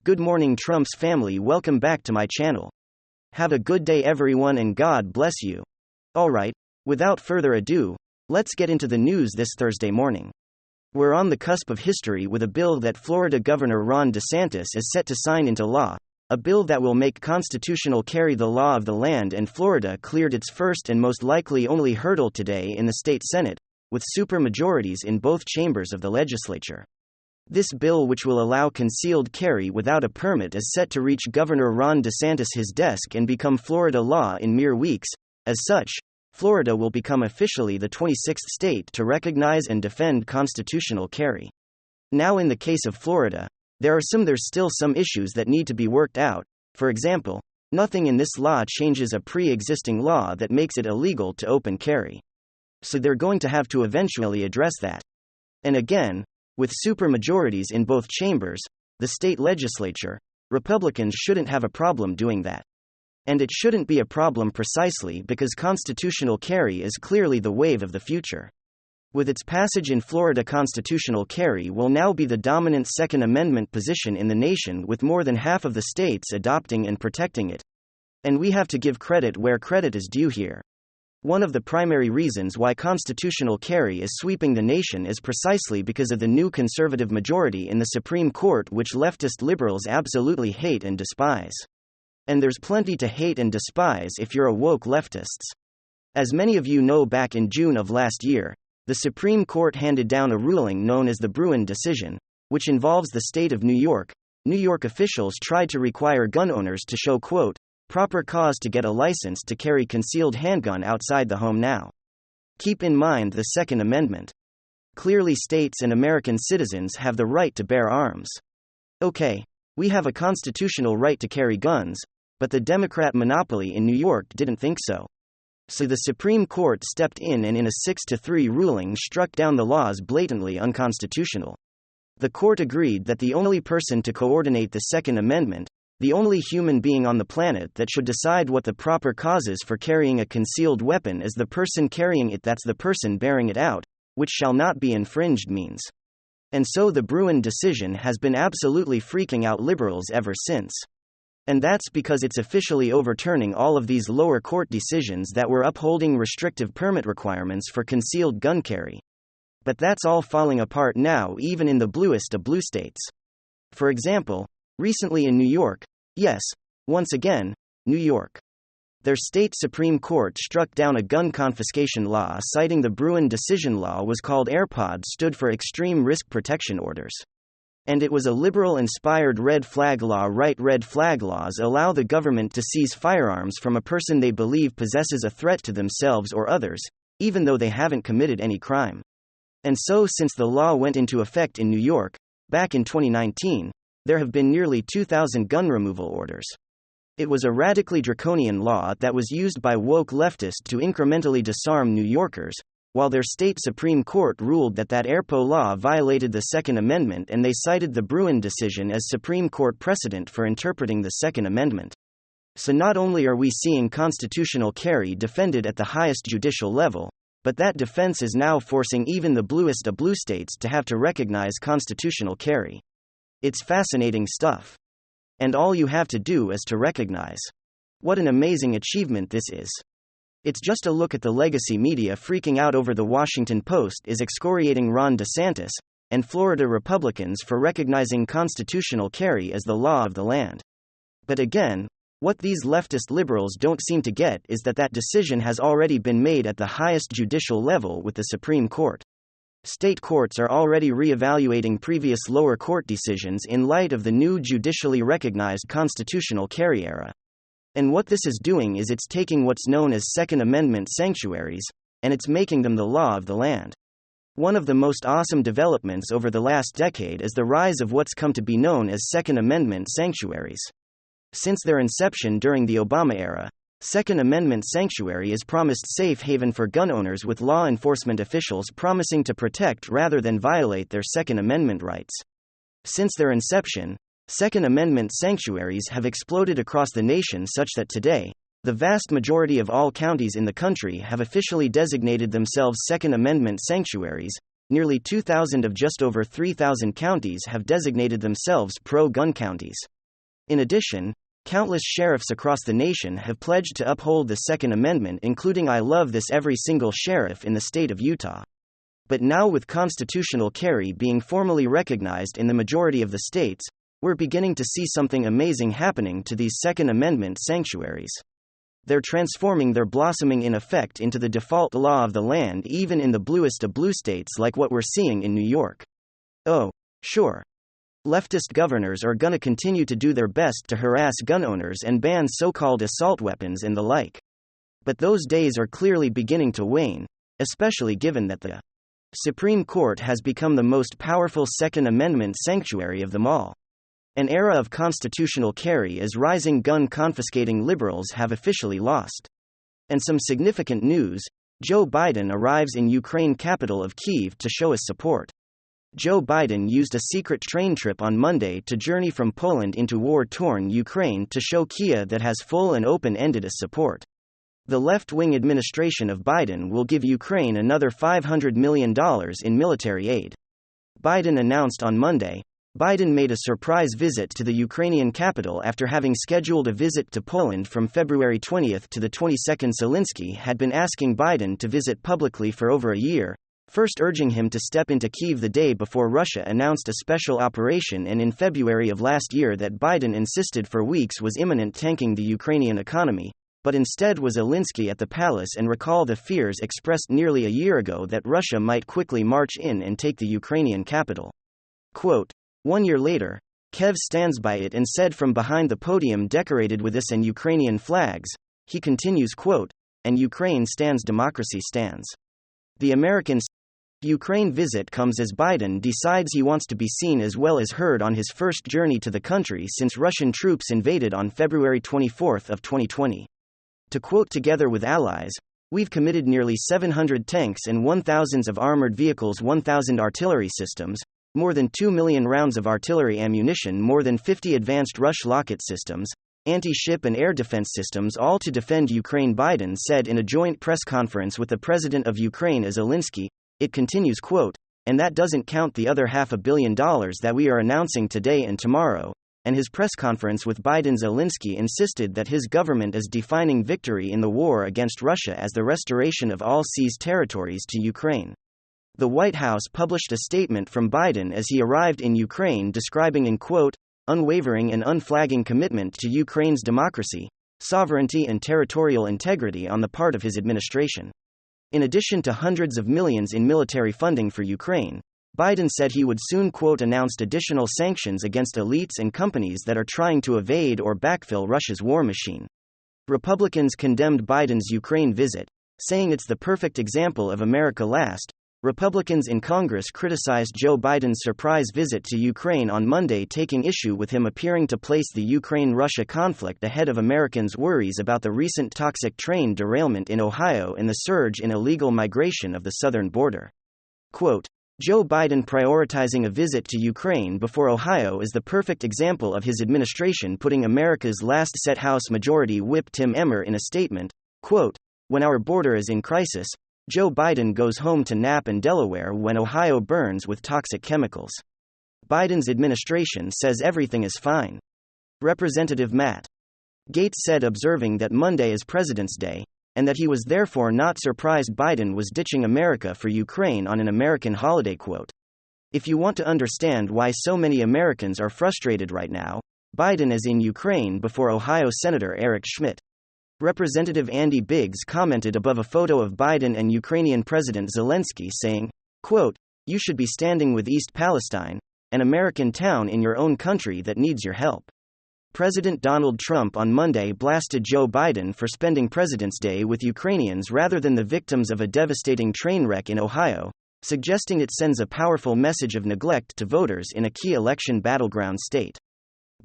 Good morning, Trump's family. Welcome back to my channel. Have a good day, everyone, and God bless you. Alright, without further ado, let's get into the news this Thursday morning. We're on the cusp of history with a bill that Florida Governor Ron DeSantis is set to sign into law, a bill that will make constitutional carry the law of the land, and Florida cleared its first and most likely only hurdle today in the state Senate, with supermajorities in both chambers of the legislature. This bill, which will allow concealed carry without a permit, is set to reach Governor Ron DeSantis' desk and become Florida law in mere weeks. As such, Florida will become officially the 26th state to recognize and defend constitutional carry. Now, in the case of Florida, there's still some issues that need to be worked out. For example, nothing in this law changes a pre-existing law that makes it illegal to open carry. So they're going to have to eventually address that. And again, with supermajorities in both chambers, the state legislature, Republicans shouldn't have a problem doing that. And it shouldn't be a problem precisely because constitutional carry is clearly the wave of the future. With its passage in Florida, constitutional carry will now be the dominant Second Amendment position in the nation, with more than half of the states adopting and protecting it. And we have to give credit where credit is due here. One of the primary reasons why constitutional carry is sweeping the nation is precisely because of the new conservative majority in the Supreme Court, which leftist liberals absolutely hate and despise. And there's plenty to hate and despise if you're a woke leftists. As many of you know, back in June of last year, the Supreme Court handed down a ruling known as the Bruen decision, which involves the state of New York. New York officials tried to require gun owners to show, quote, proper cause to get a license to carry concealed handgun outside the home. Now, keep in mind the Second Amendment. Clearly, states and American citizens have the right to bear arms. Okay, we have a constitutional right to carry guns, but the Democrat monopoly in New York didn't think so. So the Supreme Court stepped in and in a 6-3 ruling struck down the law as blatantly unconstitutional. The court agreed that the only person to coordinate the Second Amendment, the only human being on the planet that should decide what the proper cause is for carrying a concealed weapon, is the person carrying it. That's the person bearing it out, which shall not be infringed means. And so the Bruen decision has been absolutely freaking out liberals ever since. And that's because it's officially overturning all of these lower court decisions that were upholding restrictive permit requirements for concealed gun carry. But that's all falling apart now, even in the bluest of blue states. For example, recently in New York, yes, once again, New York, their state Supreme Court struck down a gun confiscation law, citing the Bruen decision. Law was called AirPod, stood for Extreme Risk Protection Orders. And it was a liberal-inspired red flag law. Right, red flag laws allow the government to seize firearms from a person they believe possesses a threat to themselves or others, even though they haven't committed any crime. And so, since the law went into effect in New York, back in 2019, there have been nearly 2,000 gun removal orders. It was a radically draconian law that was used by woke leftists to incrementally disarm New Yorkers, while their state Supreme Court ruled that AirPod law violated the Second Amendment, and they cited the Bruen decision as Supreme Court precedent for interpreting the Second Amendment. So not only are we seeing constitutional carry defended at the highest judicial level, but that defense is now forcing even the bluest of blue states to have to recognize constitutional carry. It's fascinating stuff. And all you have to do is to recognize. What an amazing achievement this is. It's just a look at the legacy media freaking out over the Washington Post is excoriating Ron DeSantis and Florida Republicans for recognizing constitutional carry as the law of the land. But again, what these leftist liberals don't seem to get is that decision has already been made at the highest judicial level with the Supreme Court. State courts are already re-evaluating previous lower court decisions in light of the new judicially recognized constitutional carry era. And what this is doing is it's taking what's known as Second Amendment sanctuaries, and it's making them the law of the land. One of the most awesome developments over the last decade is the rise of what's come to be known as Second Amendment sanctuaries. Since their inception during the Obama era, Second Amendment sanctuary is promised safe haven for gun owners, with law enforcement officials promising to protect rather than violate their Second Amendment rights. Since their inception, Second Amendment sanctuaries have exploded across the nation, such that today, the vast majority of all counties in the country have officially designated themselves Second Amendment sanctuaries, nearly 2,000 of just over 3,000 counties have designated themselves pro-gun counties. In addition, countless sheriffs across the nation have pledged to uphold the Second Amendment, including I love this every single sheriff in the state of Utah. But now, with constitutional carry being formally recognized in the majority of the states, we're beginning to see something amazing happening to these Second Amendment sanctuaries. They're transforming their blossoming in effect into the default law of the land, even in the bluest of blue states like what we're seeing in New York. Oh, sure. Leftist governors are gonna continue to do their best to harass gun owners and ban so-called assault weapons and the like. But those days are clearly beginning to wane, especially given that the Supreme Court has become the most powerful Second Amendment sanctuary of them all. An era of constitutional carry as rising gun-confiscating liberals have officially lost. And some significant news: Joe Biden arrives in Ukraine capital of Kyiv to show his support. Joe Biden used a secret train trip on Monday to journey from Poland into war-torn Ukraine to show Kyiv that has full and open-ended support. The left-wing administration of Biden will give Ukraine another $500 million in military aid. Biden announced on Monday. Biden made a surprise visit to the Ukrainian capital after having scheduled a visit to Poland from February 20 to the 22nd. Zelensky had been asking Biden to visit publicly for over a year, first urging him to step into Kyiv the day before Russia announced a special operation, and in February of last year that Biden insisted for weeks was imminent, tanking the Ukrainian economy, but instead was Zelensky at the palace and recall the fears expressed nearly a year ago that Russia might quickly march in and take the Ukrainian capital. Quote, 1 year later, Kyiv stands by it and said from behind the podium decorated with this and Ukrainian flags, he continues, quote, and Ukraine stands, democracy stands. The American Ukraine visit comes as Biden decides he wants to be seen as well as heard on his first journey to the country since Russian troops invaded on February 24 of 2020. To quote, together with allies, we've committed nearly 700 tanks and 1,000 of armored vehicles, 1,000 artillery systems, more than 2 million rounds of artillery ammunition, more than 50 advanced Rush rocket systems, anti-ship and air defense systems, all to defend Ukraine, Biden said in a joint press conference with the president of Ukraine, Zelensky. It continues, quote, and that doesn't count the other $500 million that we are announcing today and tomorrow. And his press conference with Biden, Zelensky insisted that his government is defining victory in the war against Russia as the restoration of all seized territories to Ukraine. The White House published a statement from Biden as he arrived in Ukraine describing in, quote, unwavering and unflagging commitment to Ukraine's democracy, sovereignty and territorial integrity on the part of his administration. In addition to hundreds of millions in military funding for Ukraine, Biden said he would soon, quote, announce additional sanctions against elites and companies that are trying to evade or backfill Russia's war machine. Republicans condemned Biden's Ukraine visit, saying it's the perfect example of America last. Republicans in Congress criticized Joe Biden's surprise visit to Ukraine on Monday, taking issue with him appearing to place the Ukraine-Russia conflict ahead of Americans' worries about the recent toxic train derailment in Ohio and the surge in illegal migration of the southern border. Quote, Joe Biden prioritizing a visit to Ukraine before Ohio is the perfect example of his administration putting America's last set House Majority Whip Tim Emmer in a statement, quote, when our border is in crisis, Joe Biden goes home to nap in Delaware when Ohio burns with toxic chemicals. Biden's administration says everything is fine. Representative Matt Gaetz said, observing that Monday is President's Day, and that he was therefore not surprised Biden was ditching America for Ukraine on an American holiday. Quote, if you want to understand why so many Americans are frustrated right now, Biden is in Ukraine before Ohio Senator Eric Schmidt. Representative Andy Biggs commented above a photo of Biden and Ukrainian President Zelensky saying, quote, you should be standing with East Palestine, an American town in your own country that needs your help. President Donald Trump on Monday blasted Joe Biden for spending President's Day with Ukrainians rather than the victims of a devastating train wreck in Ohio, suggesting it sends a powerful message of neglect to voters in a key election battleground state.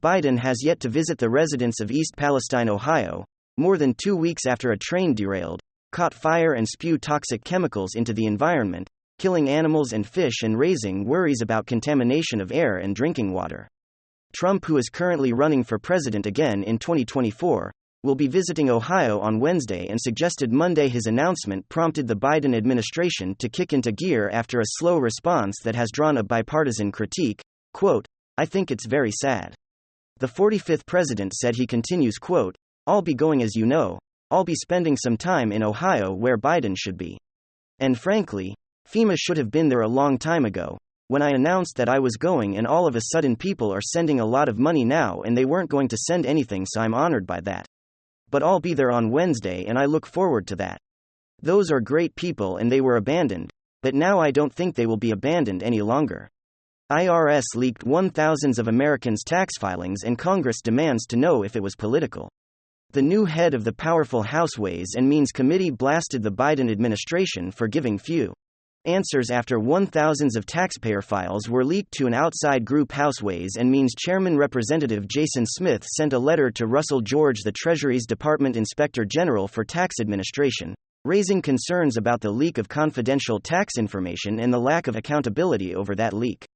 Biden has yet to visit the residents of East Palestine, Ohio, more than 2 weeks after a train derailed, caught fire and spewed toxic chemicals into the environment, killing animals and fish and raising worries about contamination of air and drinking water. Trump, who is currently running for president again in 2024, will be visiting Ohio on Wednesday and suggested Monday his announcement prompted the Biden administration to kick into gear after a slow response that has drawn a bipartisan critique. Quote, "I think it's very sad." The 45th president said he continues, quote, "I'll be going as you know, I'll be spending some time in Ohio where Biden should be. And frankly, FEMA should have been there a long time ago. When I announced that I was going and all of a sudden people are sending a lot of money now and they weren't going to send anything, so I'm honored by that. But I'll be there on Wednesday and I look forward to that. Those are great people and they were abandoned, but now I don't think they will be abandoned any longer." IRS leaked 1,000s of Americans' tax filings and Congress demands to know if it was political. The new head of the powerful House Ways and Means Committee blasted the Biden administration for giving few answers after 1,000s of taxpayer files were leaked to an outside group. House Ways and Means Chairman Representative Jason Smith sent a letter to Russell George, the Treasury's Department Inspector General for Tax Administration, raising concerns about the leak of confidential tax information and the lack of accountability over that leak.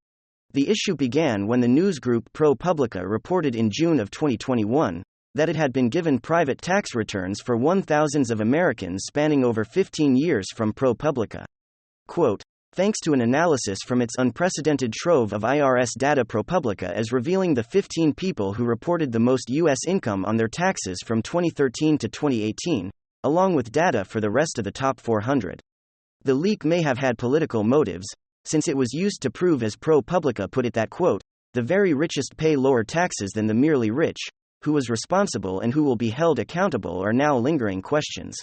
The issue began when the news group ProPublica reported in June of 2021 that it had been given private tax returns for 1,000s of Americans spanning over 15 years from ProPublica. Quote, "Thanks to an analysis from its unprecedented trove of IRS data, ProPublica is revealing the 15 people who reported the most U.S. income on their taxes from 2013 to 2018, along with data for the rest of the top 400. The leak may have had political motives, since it was used to prove, as ProPublica put it, that, quote, the very richest pay lower taxes than the merely rich. Who was responsible and who will be held accountable are now lingering questions."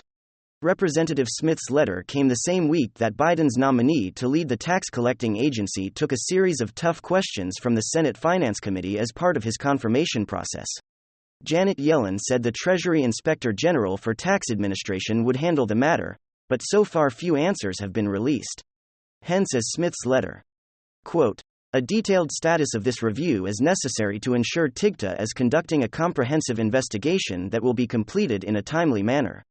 Representative Smith's letter came the same week that Biden's nominee to lead the tax collecting agency took a series of tough questions from the Senate Finance Committee as part of his confirmation process. Janet Yellen said the Treasury Inspector General for Tax Administration would handle the matter, but so far few answers have been released. Hence, as Smith's letter. Quote, "A detailed status of this review is necessary to ensure TIGTA is conducting a comprehensive investigation that will be completed in a timely manner."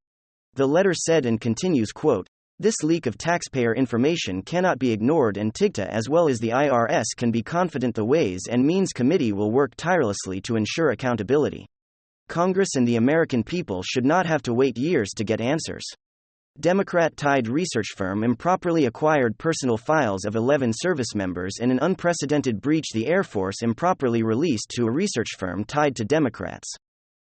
The letter said and continues, quote, "This leak of taxpayer information cannot be ignored and TIGTA as well as the IRS can be confident the Ways and Means Committee will work tirelessly to ensure accountability. Congress and the American people should not have to wait years to get answers." Democrat-tied research firm improperly acquired personal files of 11 service members in an unprecedented breach. The Air Force improperly released to a research firm tied to Democrats'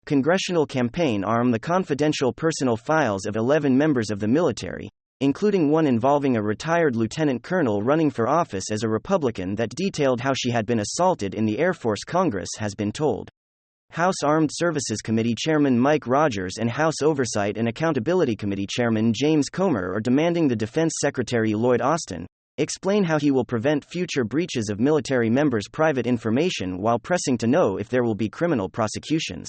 congressional campaign arm the confidential personal files of 11 members of the military, including one involving a retired lieutenant colonel running for office as a Republican that detailed how she had been assaulted in the Air Force. Congress has been told. House Armed Services Committee Chairman Mike Rogers and House Oversight and Accountability Committee Chairman James Comer are demanding the Defense Secretary Lloyd Austin explain how he will prevent future breaches of military members' private information while pressing to know if there will be criminal prosecutions.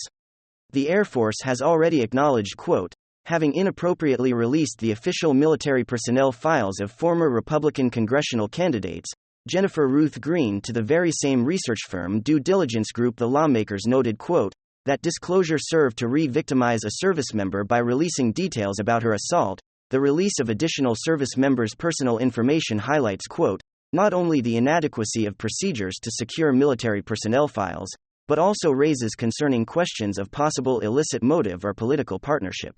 The Air Force has already acknowledged, quote, having inappropriately released the official military personnel files of former Republican congressional candidates, Jennifer Ruth Green, to the very same research firm Due Diligence Group. The lawmakers noted, quote, that disclosure served to re-victimize a service member by releasing details about her assault. The release of additional service members' personal information highlights, quote, not only the inadequacy of procedures to secure military personnel files, but also raises concerning questions of possible illicit motive or political partnership.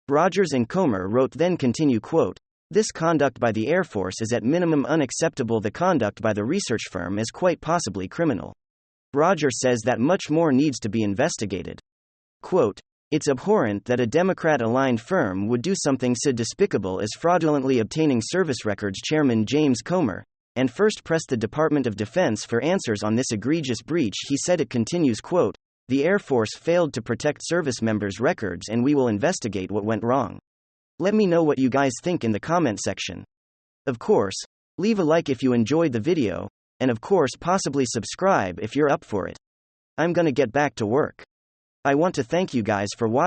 Rogers and Comer wrote then continue, quote, this conduct by the Air Force is at minimum unacceptable. The conduct by the research firm is quite possibly criminal. Rogers says that much more needs to be investigated. Quote, it's abhorrent that a Democrat-aligned firm would do something so despicable as fraudulently obtaining service records. Chairman James Comer, and first pressed the Department of Defense for answers on this egregious breach. He said it continues, quote, the Air Force failed to protect service members' records and we will investigate what went wrong. Let me know what you guys think in the comment section. Of course, leave a like if you enjoyed the video, and of course possibly subscribe if you're up for it. I'm gonna get back to work. I want to thank you guys for watching.